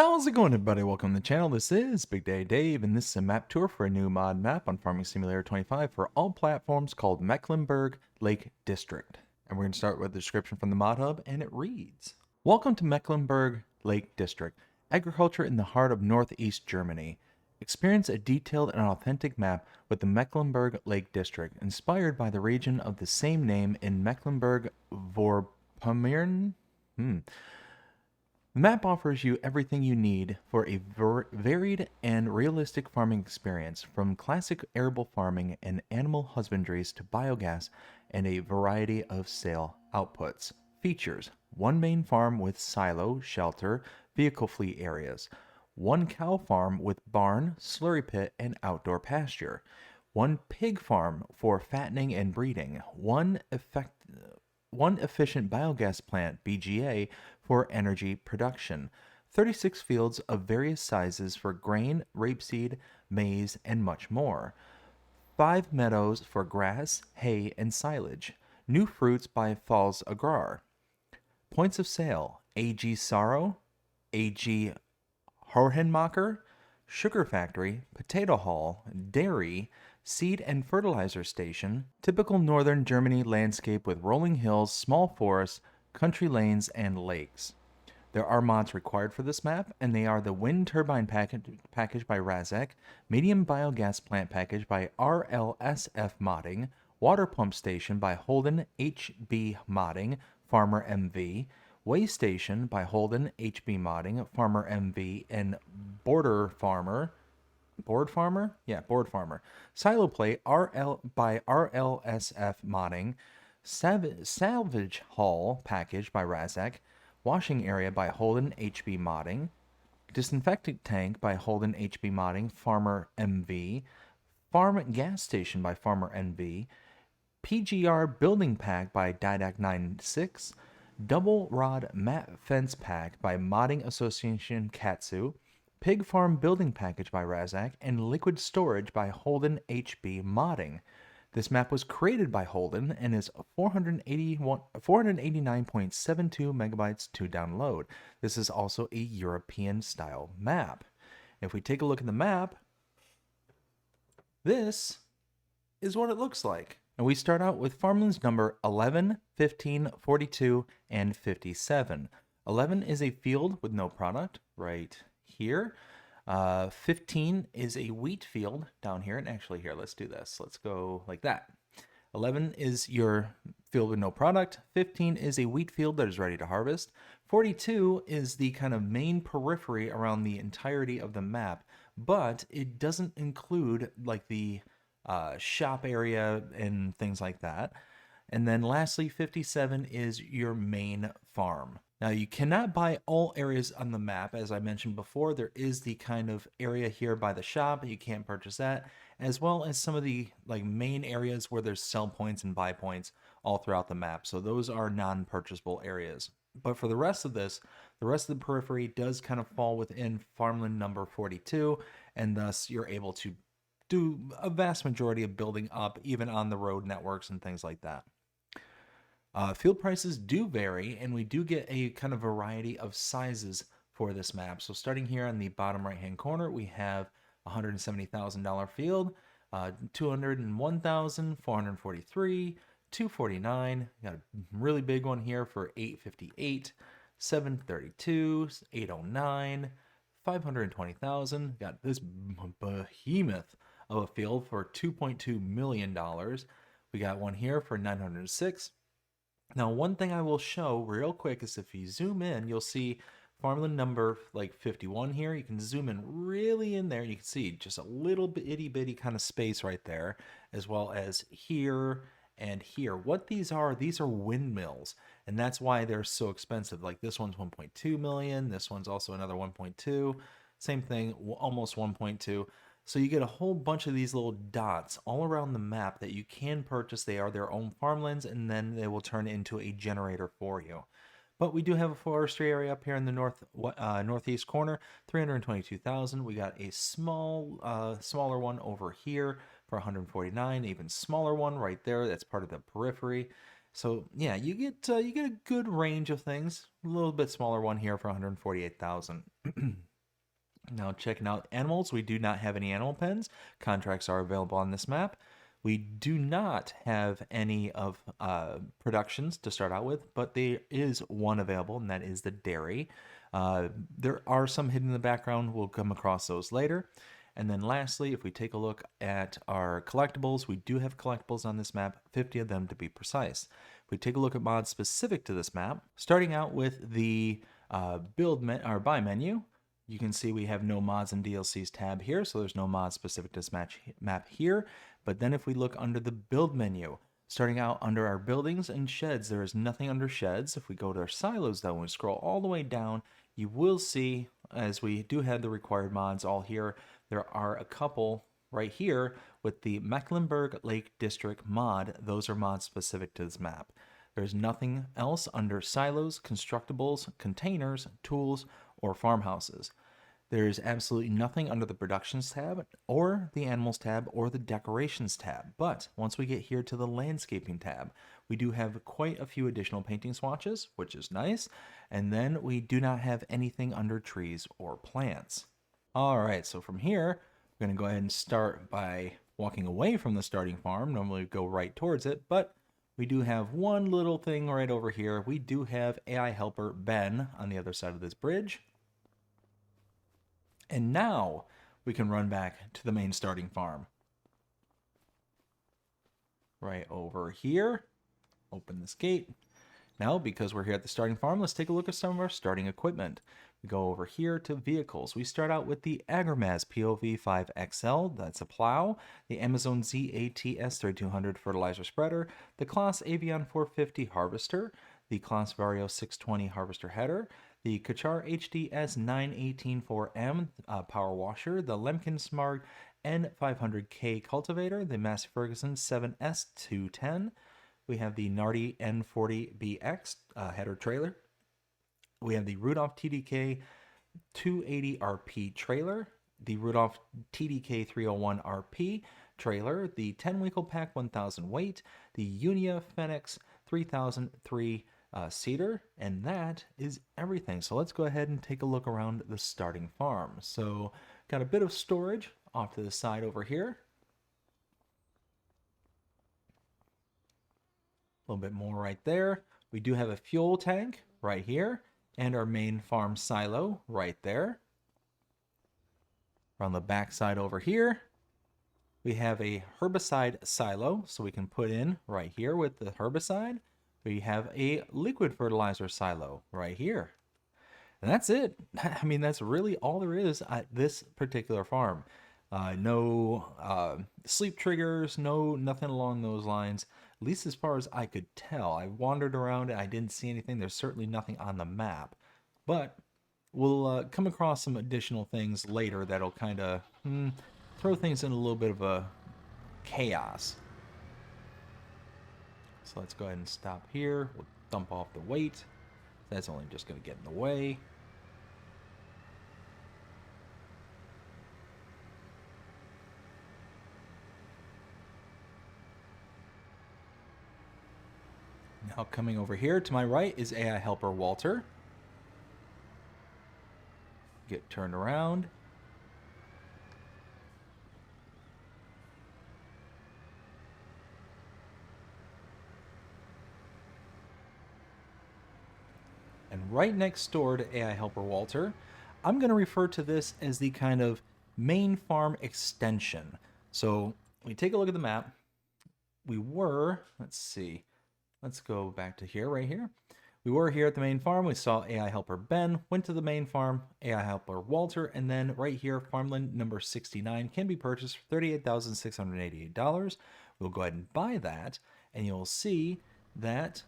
How's it going, everybody? Welcome to the channel. This is Big Day Dave, and this is a map tour for a new mod map on Farming Simulator 25 for all platforms called Mecklenburg Lake District. And we're going to start with the description from the mod hub, and it reads: Welcome to Mecklenburg Lake District, agriculture in the heart of northeast Germany. Experience a detailed and authentic map with the Mecklenburg Lake District, inspired by the region of the same name in Mecklenburg-Vorpommern. The map offers you everything you need for a varied and realistic farming experience, from classic arable farming and animal husbandries to biogas and a variety of sale outputs. Features: one main farm with silo, shelter, vehicle fleet areas, one cow farm with barn, slurry pit, and outdoor pasture, one pig farm for fattening and breeding, one efficient biogas plant, BGA, for energy production, 36 fields of various sizes for grain, rapeseed, maize, and much more, 5 meadows for grass, hay, and silage, new fruits by Falls Agrar. Points of sale: AG Sorrow, AG Hohenmacher, Sugar Factory, Potato Hall, Dairy, Seed and Fertilizer Station, typical northern Germany landscape with rolling hills, small forests, country lanes, and lakes. There are mods required for this map, and they are the Wind Turbine package by Razak, Medium Biogas Plant package by RLSF Modding, Water Pump Station by Holden HB Modding, Farmer MV, Way Station by Holden HB Modding, Farmer MV, and Board Farmer. Board Farmer. Silo Plate by RLSF Modding, Salvage Hall package by Razak, Washing Area by Holden HB Modding, Disinfectant Tank by Holden HB Modding, Farmer MV, Farm Gas Station by Farmer MV, PGR Building Pack by Didac96, Double Rod Mat Fence Pack by Modding Association Katsu, Pig Farm Building Package by Razak, and Liquid Storage by Holden HB Modding. This map was created by Holden and is 489.72 megabytes to download. This is also a European style map. If we take a look at the map, this is what it looks like. And we start out with farmlands number 11, 15, 42, and 57. 11 is a field with no product right here. 15 is a wheat field down here. And actually here, let's do this. Let's go like that. 11 is your field with no product. 15 is a wheat field that is ready to harvest. 42 is the kind of main periphery around the entirety of the map, but it doesn't include like the shop area and things like that. And then lastly, 57 is your main farm. Now, you cannot buy all areas on the map. As I mentioned before, there is the kind of area here by the shop. You can't purchase that, as well as some of the like main areas where there's sell points and buy points all throughout the map. So those are non-purchasable areas. But for the rest of this, the rest of the periphery does kind of fall within farmland number 42, and thus you're able to do a vast majority of building up, even on the road networks and things like that. Field prices do vary, and we do get a kind of variety of sizes for this map. So starting here on the bottom right hand corner, we have $170,000 field, 201,000, 443, 249. Got a really big one here for 858, 732, 809, 520,000. Got this behemoth of a field for $2.2 million. We got one here for 906. Now, one thing I will show real quick is if you zoom in, you'll see farmland number like 51 here. You can zoom in really in there. You can see just a little bit itty bitty kind of space right there, as well as here and here. What these are windmills, and that's why they're so expensive. Like this one's 1.2 million. This one's also another 1.2. Same thing, almost 1.2. So you get a whole bunch of these little dots all around the map that you can purchase. They are their own farmlands, and then they will turn into a generator for you. But we do have a forestry area up here in the northeast corner, 322,000. We got a smaller one over here for 149. Even smaller one right there. That's part of the periphery. So yeah, you get a good range of things. A little bit smaller one here for 148,000. Now, checking out animals, we do not have any animal pens. Contracts are available on this map. We do not have any of productions to start out with, but there is one available, and that is the dairy. There are some hidden in the background. We'll come across those later. And then lastly, if we take a look at our collectibles, we do have collectibles on this map, 50 of them to be precise. If we take a look at mods specific to this map, starting out with the or buy menu, you can see we have no mods and DLCs tab here, so there's no mods specific to this map here. But then if we look under the build menu, starting out under our buildings and sheds, there is nothing under sheds. If we go to our silos though, and we scroll all the way down, you will see, as we do have the required mods all here, there are a couple right here with the Mecklenburg Lake District mod. Those are mods specific to this map. There's nothing else under silos, constructibles, containers, tools, or farmhouses. There's absolutely nothing under the productions tab or the animals tab or the decorations tab. But once we get here to the landscaping tab, we do have quite a few additional painting swatches, which is nice. And then we do not have anything under trees or plants. All right, so from here, we're going to go ahead and start by walking away from the starting farm. Normally we go right towards it, but we do have one little thing right over here. We do have AI helper Ben on the other side of this bridge. And now we can run back to the main starting farm. Right over here. Open this gate. Now, because we're here at the starting farm, let's take a look at some of our starting equipment. We go over here to vehicles. We start out with the Agromaz POV5XL, that's a plow, the Amazon ZATS 3200 fertilizer spreader, the Claas Avion 450 harvester, the Claas Vario 620 harvester header, the Kachar HDS 9184M power washer, the Lemken Smart N500K cultivator, the Massey Ferguson 7S210. We have the Nardi N40BX header trailer. We have the Rudolph TDK 280 RP trailer, the Rudolph TDK 301 RP trailer, the 10 Winkle Pack 1000 weight, the Unia Phoenix 3003 seeder, and that is everything. So let's go ahead and take a look around the starting farm. So got a bit of storage off to the side over here. A little bit more right there. We do have a fuel tank right here and our main farm silo right there. Around the back side over here, we have a herbicide silo, so we can put in right here with the herbicide. We have a liquid fertilizer silo right here. And that's it. I mean, that's really all there is at this particular farm. No sleep triggers, nothing along those lines. At least as far as I could tell. I wandered around and I didn't see anything. There's certainly nothing on the map. But we'll come across some additional things later that'll kind of throw things in a little bit of a chaos. So let's go ahead and stop here. We'll dump off the weight. That's only just going to get in the way. Now coming over here to my right is AI helper Walter. Get turned around. And right next door to AI helper Walter, I'm going to refer to this as the kind of main farm extension. So we take a look at the map. We were, let's see, let's go back to here, right here. We were here at the main farm. We saw AI helper Ben, went to the main farm, AI helper Walter, and then right here, farmland number 69 can be purchased for $38,688. We'll go ahead and buy that, and you'll see that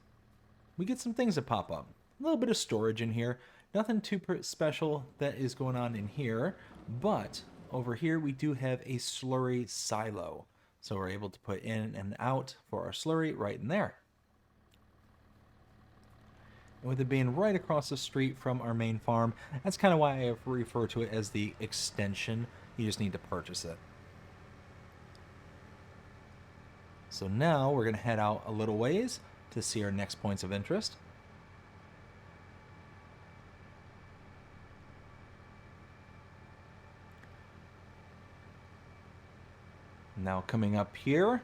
we get some things that pop up. A little bit of storage in here. Nothing too special that is going on in here, but over here we do have a slurry silo. So we're able to put in and out for our slurry right in there. And with it being right across the street from our main farm, that's kind of why I refer to it as the extension. You just need to purchase it. So now we're going to head out a little ways to see our next points of interest. Now coming up here,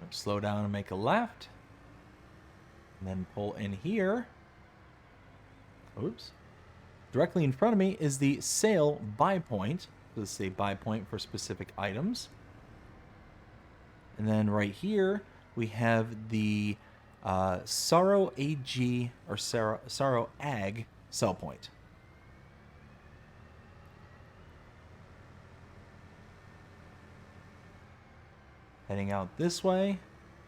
slow down and make a left, and then pull in here. Oops. Directly in front of me is the sale buy point. This is a buy point for specific items. And then right here, we have the Sorrow AG or Sorrow Ag sell point. Heading out this way,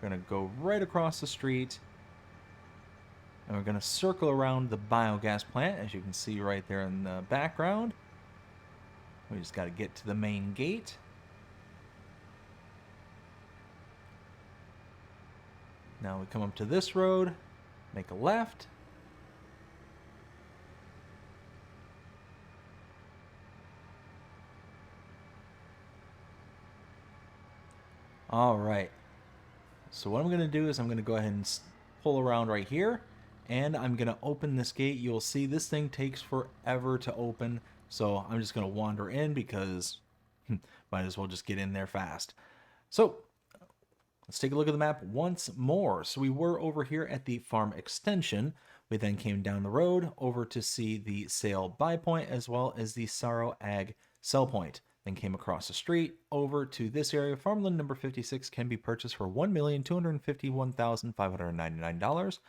we're going to go right across the street. And we're going to circle around the biogas plant, as you can see right there in the background. We just got to get to the main gate. Now we come up to this road, make a left. All right. So what I'm going to do is I'm going to go ahead and pull around right here, and I'm going to open this gate. You'll see this thing takes forever to open, so I'm just going to wander in because might as well just get in there fast. So let's take a look at the map once more. So we were over here at the farm extension. We then came down the road over to see the sale buy point as well as the Sorrow Ag sell point. Then came across the street over to this area. Farmland number 56 can be purchased for $1,251,599.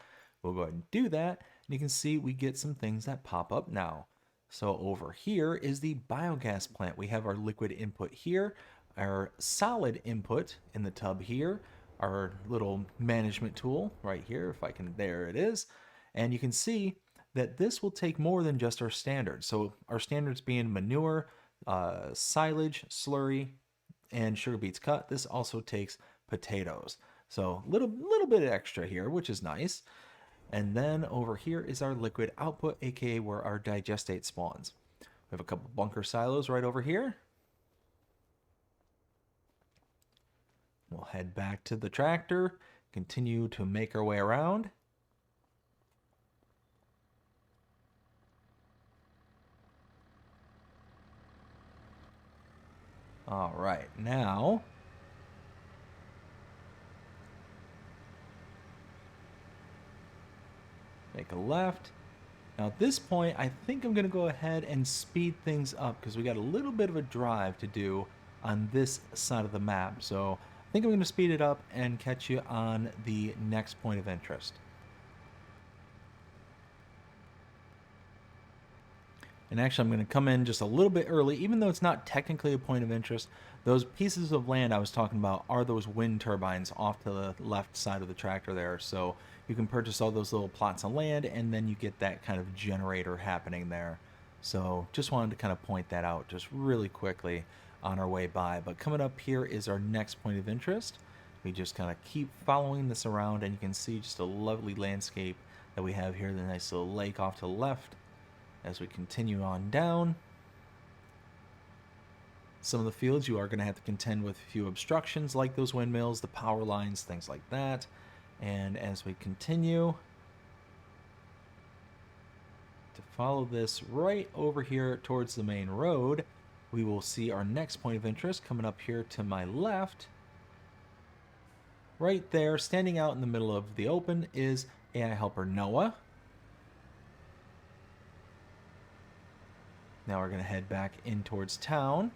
We'll go ahead and do that. And you can see we get some things that pop up now. So over here is the biogas plant. We have our liquid input here, our solid input in the tub here, our little management tool right here, if I can, there it is. And you can see that this will take more than just our standards. So our standards being manure, silage, slurry, and sugar beets cut. This also takes potatoes. So little bit extra here, which is nice. And then over here is our liquid output, aka where our digestate spawns. We have a couple bunker silos right over here. We'll head back to the tractor, continue to make our way around. All right, now make a left. Now at this point, I think I'm going to go ahead and speed things up because we got a little bit of a drive to do on this side of the map. So I think I'm going to speed it up and catch you on the next point of interest. And actually, I'm going to come in just a little bit early, even though it's not technically a point of interest. Those pieces of land I was talking about are those wind turbines off to the left side of the tractor there. So you can purchase all those little plots of land, and then you get that kind of generator happening there. So just wanted to kind of point that out just really quickly on our way by. But coming up here is our next point of interest. We just kind of keep following this around, and you can see just a lovely landscape that we have here. The nice little lake off to the left. As we continue on down, some of the fields you are going to have to contend with a few obstructions like those windmills, the power lines, things like that. And as we continue to follow this right over here towards the main road, we will see our next point of interest coming up here to my left. Right there, standing out in the middle of the open, is AI Helper Noah. Now we're going to head back in towards town.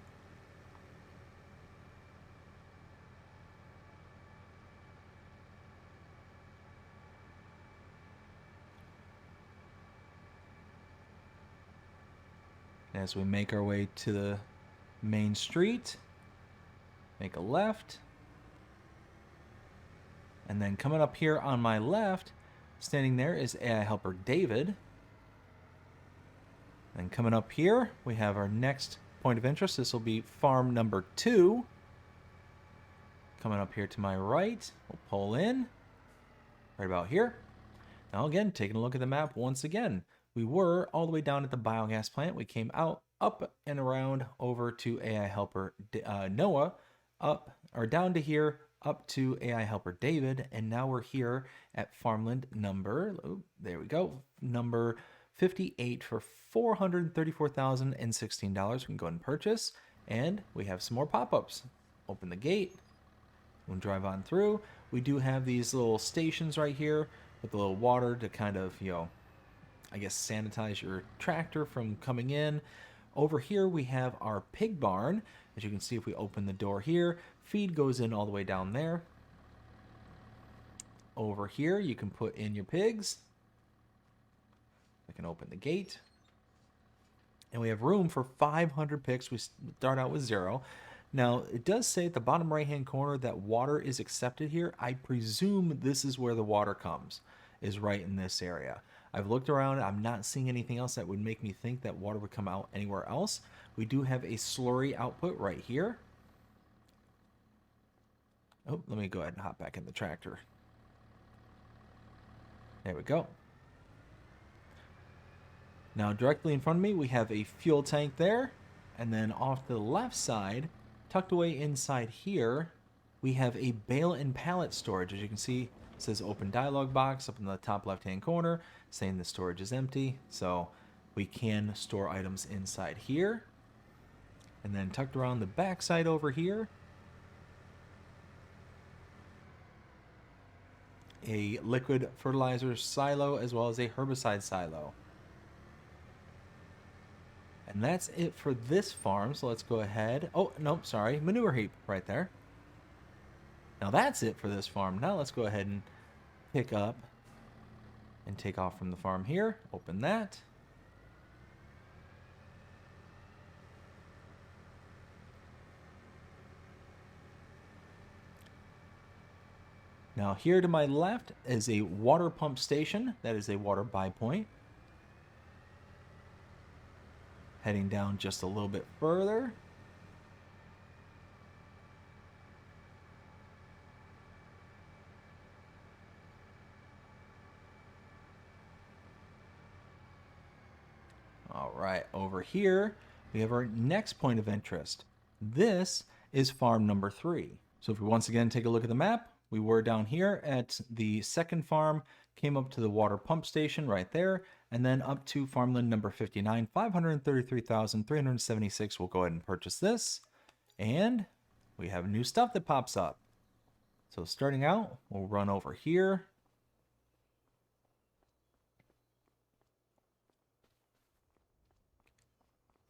As we make our way to the main street, make a left. And then coming up here on my left, standing there is AI Helper David. And coming up here, we have our next point of interest. This will be farm number 2. Coming up here to my right, we'll pull in right about here. Now again, taking a look at the map once again. We were all the way down at the biogas plant. We came out, up and around over to AI Helper Noah, up or down to here, up to AI Helper David, and now we're here at farmland number, oh, there we go, number 58 for $434,016. We can go ahead and purchase. And we have some more pop-ups. Open the gate. We'll drive on through. We do have these little stations right here with a little water to kind of, I guess sanitize your tractor from coming in. Over here we have our pig barn. As you can see, if we open the door here, feed goes in all the way down there. Over here you can put in your pigs. I can open the gate. And we have room for 500 pigs. We start out with 0. Now, it does say at the bottom right-hand corner that water is accepted here. I presume this is where the water comes, is right in this area. I've looked around. I'm not seeing anything else that would make me think that water would come out anywhere else. We do have a slurry output right here. Oh, let me go ahead and hop back in the tractor. There we go. Now, directly in front of me, we have a fuel tank there. And then off to the left side, tucked away inside here, we have a bale and pallet storage. As you can see, it says open dialog box up in the top left-hand corner, saying the storage is empty. So we can store items inside here. And then tucked around the back side over here, a liquid fertilizer silo as well as a herbicide silo. And that's it for this farm, so let's go ahead. Oh, nope, sorry, manure heap right there. Now that's it for this farm. Now let's go ahead and pick up and take off from the farm here. Open that. Now here to my left is a water pump station. That is a water buy point. Heading down just a little bit further. All right, over here, we have our next point of interest. This is farm number 3. So if we once again take a look at the map, we were down here at the second farm, came up to the water pump station right there, and then up to farmland number 59, 533,376. We'll go ahead and purchase this. And we have new stuff that pops up. So starting out, we'll run over here.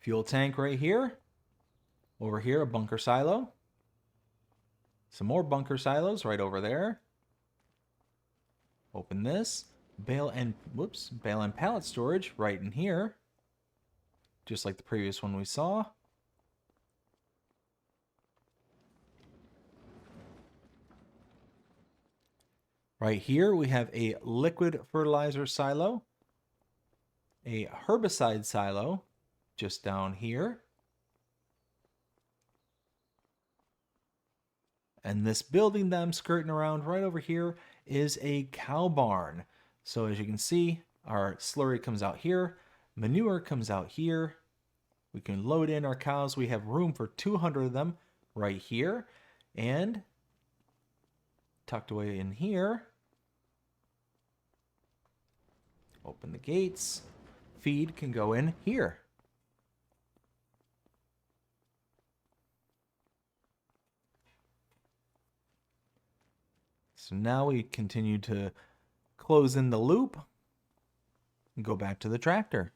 Fuel tank right here. Over here, a bunker silo. Some more bunker silos right over there. Open this. Bale and pallet storage right in here. Just like the previous one we saw. Right here we have a liquid fertilizer silo. A herbicide silo just down here. And this building that I'm skirting around right over here is a cow barn. So as you can see, our slurry comes out here, manure comes out here. We can load in our cows. We have room for 200 of them right here. And tucked away in here, open the gates. Feed can go in here. So now we continue to close in the loop and go back to the tractor.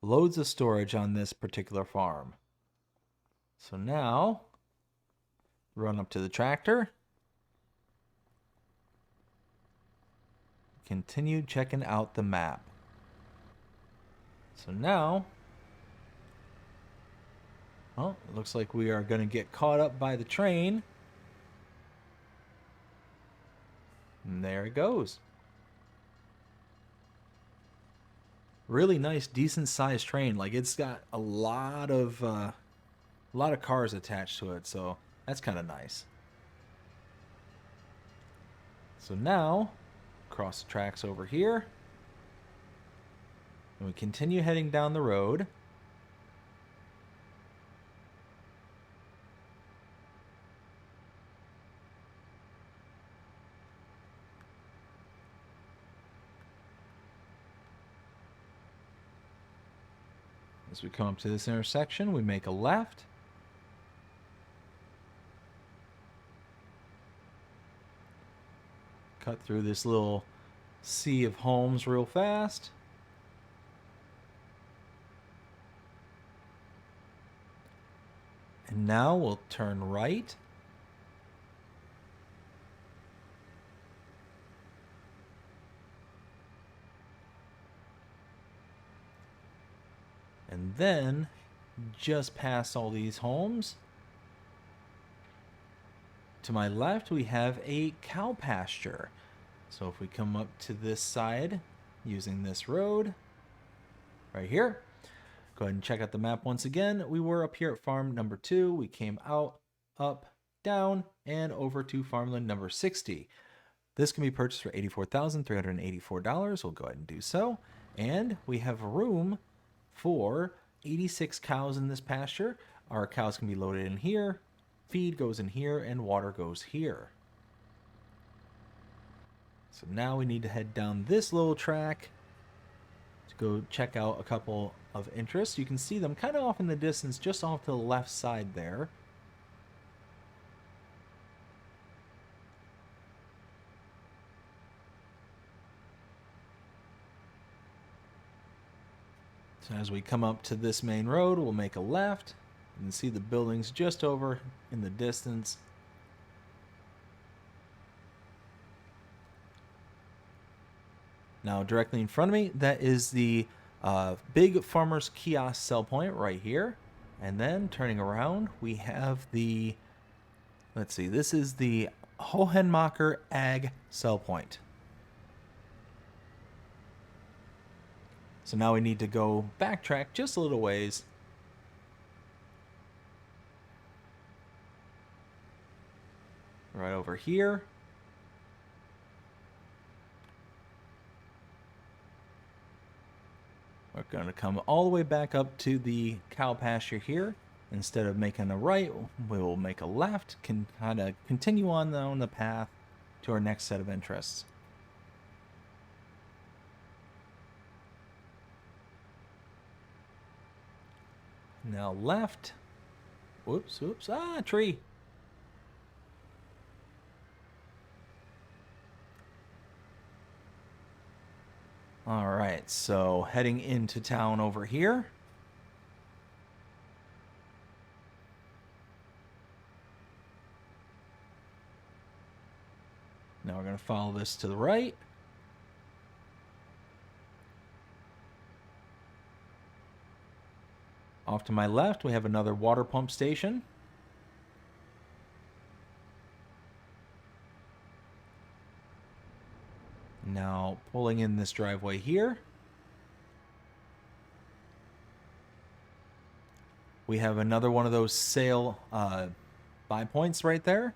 Loads of storage on this particular farm. So now, run up to the tractor. Continue checking out the map. So now, well, it looks like we are going to get caught up by the train. And there it goes. Really nice, decent sized train. Like, it's got a lot of cars attached to it, so that's kind of nice. So now, cross the tracks over here. And we continue heading down the road. As we come up to this intersection, we make a left. Cut through this little sea of homes real fast. And now we'll turn right. And then, just past all these homes, to my left, we have a cow pasture. So if we come up to this side using this road right here, go ahead and check out the map once again. We were up here at farm number 2. We came out, up, down, and over to farmland number 60. This can be purchased for $84,384. We'll go ahead and do so. And we have room for 86 cows in this pasture. Our cows can be loaded in here, feed goes in here, and water goes here. So now we need to head down this little track to go check out a couple of interests. You can see them kind of off in the distance, just off to the left side there. So as we come up to this main road, we'll make a left. You can see the buildings just over in the distance. Now directly in front of me, that is the big farmer's kiosk sell point right here. And then turning around, we have the, let's see, this is the Hohenmacher Ag sell point. So now we need to go backtrack just a little ways. Right over here. We're going to come all the way back up to the cow pasture here. Instead of making a right, we'll make a left, can kind of continue on down the path to our next set of interests. Now left. Whoops, whoops. Ah, tree. All right, so heading into town over here. Now we're going to follow this to the right. Off to my left, we have another water pump station. Now pulling in this driveway here, we have another one of those sale buy points right there.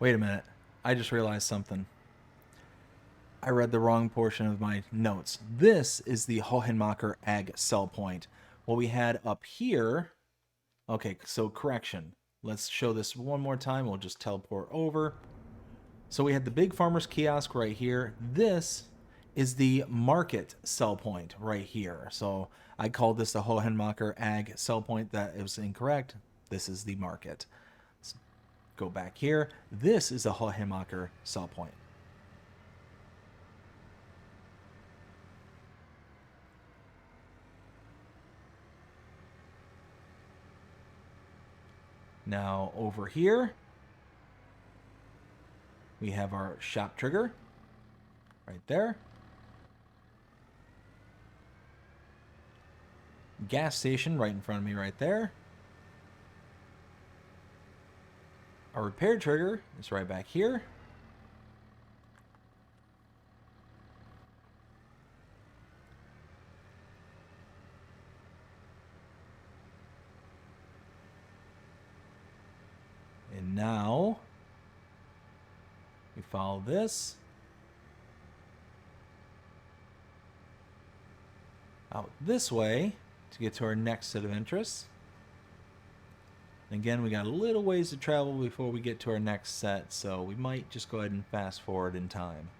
Wait a minute, I just realized something. I read the wrong portion of my notes. This is the Hohenmacher Ag sell point. What we had up here, okay, so correction. Let's show this one more time. We'll just teleport over. So we had the big farmer's kiosk right here. This is the market sell point right here. So I called this the Hohenmacher Ag sell point. That was incorrect. This is the market. Let's go back here. This is the Hohenmacher sell point. Now over here, we have our shop trigger right there. Gas station right in front of me right there. Our repair trigger is right back here. And now we follow this out this way to get to our next set of interests. And again, we got a little ways to travel before we get to our next set, so we might just go ahead and fast forward in time.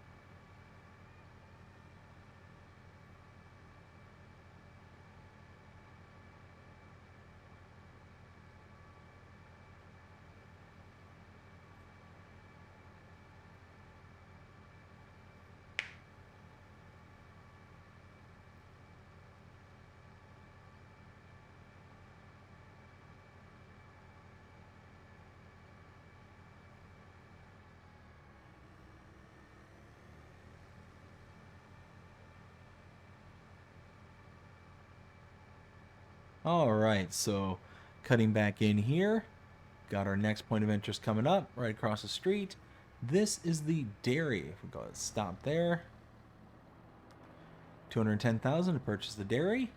All right, so cutting back in here, got our next point of interest coming up right across the street. This is the dairy. If we go ahead and stop there, 210,000 to purchase the dairy.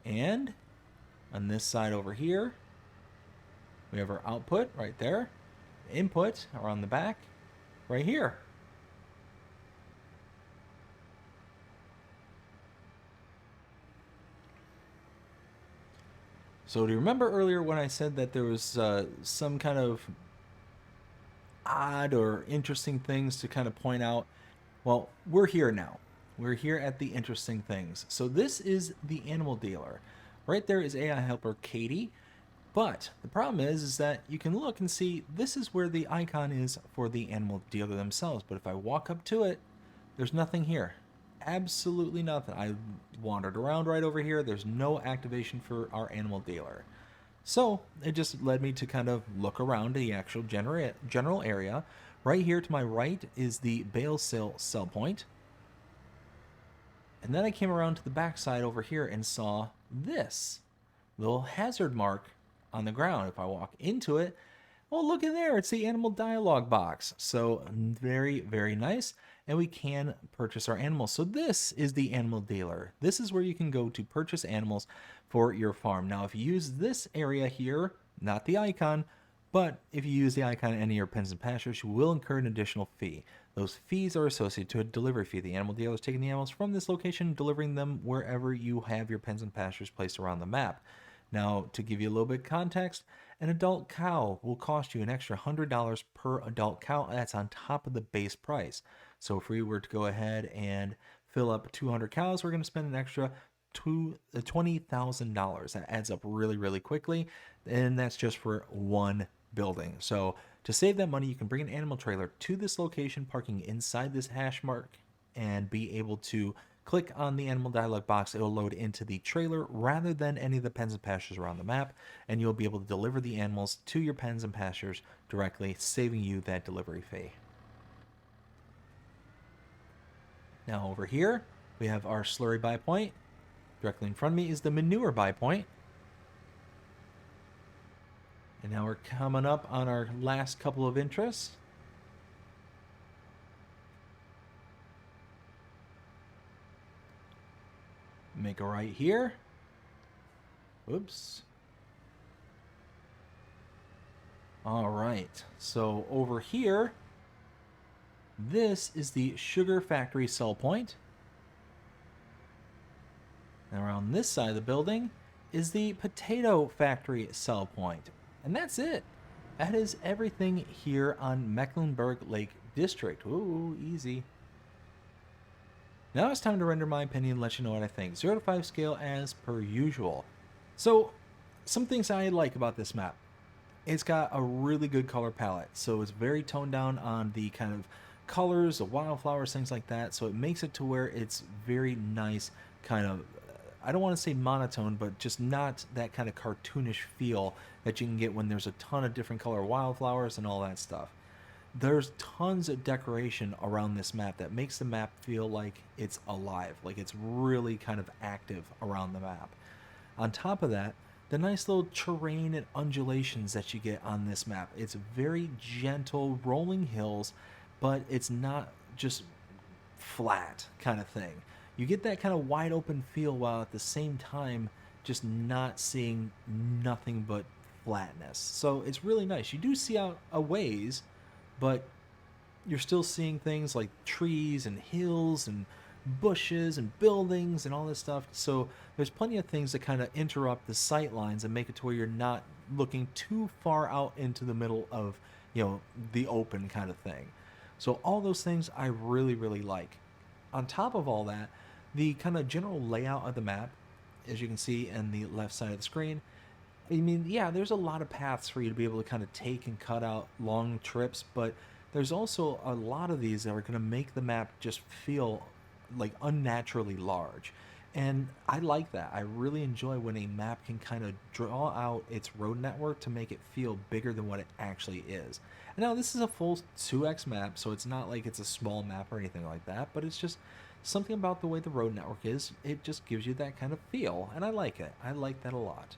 And on this side over here, we have our output right there. Input are on the back right here. So do you remember earlier when I said that there was some kind of odd or interesting things to kind of point out? Well, we're here now. We're here at the interesting things. So this is the animal dealer. Right there is AI helper Katie. But the problem is that you can look and see this is where the icon is for the animal dealer themselves. But if I walk up to it, there's nothing here. Absolutely nothing. I wandered around right over here. There's no activation for our animal dealer. So it just led me to kind of look around the actual general area. Right here to my right is the bale sell point. And then I came around to the backside over here and saw this little hazard mark on the ground. If I walk into it, oh, look in there. It's the animal dialogue box. So very, very nice. And we can purchase our animals. So this is the animal dealer. This is where you can go to purchase animals for your farm. Now, if you use this area here, not the icon, but if you use the icon in any of your pens and pastures, you will incur an additional fee. Those fees are associated to a delivery fee. The animal dealer is taking the animals from this location and delivering them wherever you have your pens and pastures placed around the map. Now, to give you a little bit of context, an adult cow will cost you an extra $100 per adult cow. That's on top of the base price. So if we were to go ahead and fill up 200 cows, we're going to spend an extra $20,000. That adds up really, really quickly. And that's just for one building. So to save that money, you can bring an animal trailer to this location, parking inside this hash mark, and be able to click on the animal dialog box. It'll load into the trailer rather than any of the pens and pastures around the map, and you'll be able to deliver the animals to your pens and pastures directly, saving you that delivery fee. Now over here, we have our slurry buy point. Directly in front of me is the manure buy point. And now we're coming up on our last couple of interests. Make a right here. Oops. All right. So over here, this is the sugar factory sell point. And around this side of the building is the potato factory sell point. And that's it. That is everything here on Mecklenburg Lake District. Ooh, easy. Now it's time to render my opinion and let you know what I think. 0 to 5 scale as per usual. So, some things I like about this map. It's got a really good color palette. So it's very toned down on the kind of colors, the wildflowers, things like that. So it makes it to where it's very nice kind of, I don't want to say monotone, but just not that kind of cartoonish feel that you can get when there's a ton of different color wildflowers and all that stuff. There's tons of decoration around this map that makes the map feel like it's alive, like it's really kind of active around the map. On top of that, the nice little terrain and undulations that you get on this map. It's very gentle, rolling hills, but it's not just flat kind of thing. You get that kind of wide open feel while at the same time just not seeing nothing but flatness. So it's really nice. You do see out a ways, but you're still seeing things like trees and hills and bushes and buildings and all this stuff. So there's plenty of things that kind of interrupt the sight lines and make it to where you're not looking too far out into the middle of, the open kind of thing. So all those things I really, really like. On top of all that, the kind of general layout of the map, as you can see in the left side of the screen, I mean, yeah, there's a lot of paths for you to be able to kind of take and cut out long trips, but there's also a lot of these that are going to make the map just feel like unnaturally large. And I like that. I really enjoy when a map can kind of draw out its road network to make it feel bigger than what it actually is. And now this is a full 2x map, so it's not like it's a small map or anything like that, but it's just something about the way the road network is, it just gives you that kind of feel, and I like it. I like that a lot.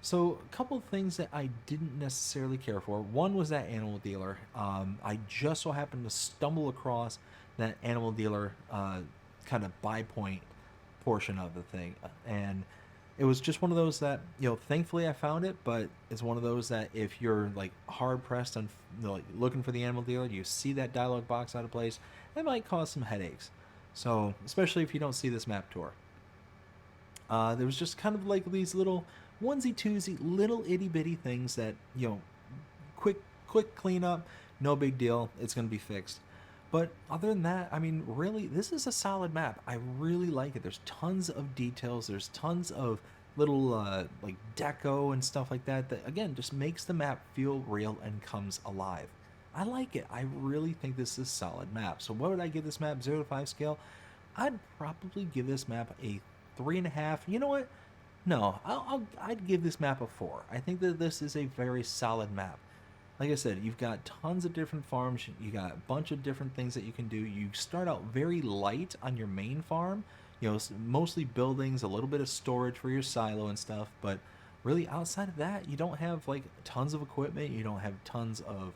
So, a couple of things that I didn't necessarily care for. One was that animal dealer. I just so happened to stumble across that animal dealer kind of buy point portion of the thing, and it was just one of those that, thankfully I found it, but it's one of those that if you're like hard pressed on like looking for the animal dealer, you see that dialogue box out of place, it might cause some headaches. So, especially if you don't see this map tour. There was just kind of like these little onesie twosie, little itty bitty things that, quick cleanup, no big deal. It's gonna be fixed. But other than that, I mean, really, this is a solid map. I really like it. There's tons of details. There's tons of little like deco and stuff like that. That again just makes the map feel real and comes alive. I like it. I really think this is a solid map. So what would I give this map 0 to 5 scale? I'd probably give this map a 3.5. You know what? No, I'd give this map a 4. I think that this is a very solid map. Like I said, you've got tons of different farms. You got a bunch of different things that you can do. You start out very light on your main farm. Mostly buildings, a little bit of storage for your silo and stuff. But really, outside of that, you don't have like tons of equipment. You don't have tons of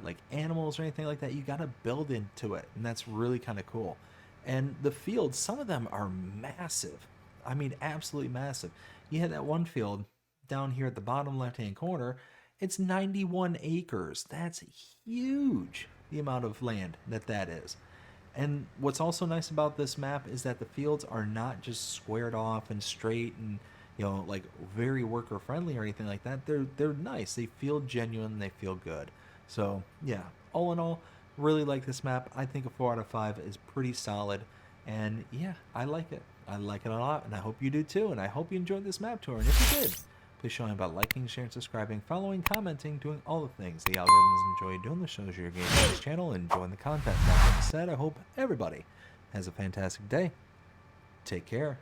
like animals or anything like that. You got to build into it, and that's really kind of cool. And the fields, some of them are massive. I mean, absolutely massive. You had that one field down here at the bottom left-hand corner. It's 91 acres. That's huge, the amount of land that is. And what's also nice about this map is that the fields are not just squared off and straight and, like very worker friendly or anything like that. They're nice. They feel genuine. They feel good. So yeah, all in all, really like this map. I think a 4 out of 5 is pretty solid. And yeah, I like it. I like it a lot, and I hope you do too. And I hope you enjoyed this map tour. And if you did, please show me about liking, sharing, subscribing, following, commenting, doing all the things the algorithms enjoy doing. The shows you're getting on this channel, and enjoying the content. That being said, I hope everybody has a fantastic day. Take care.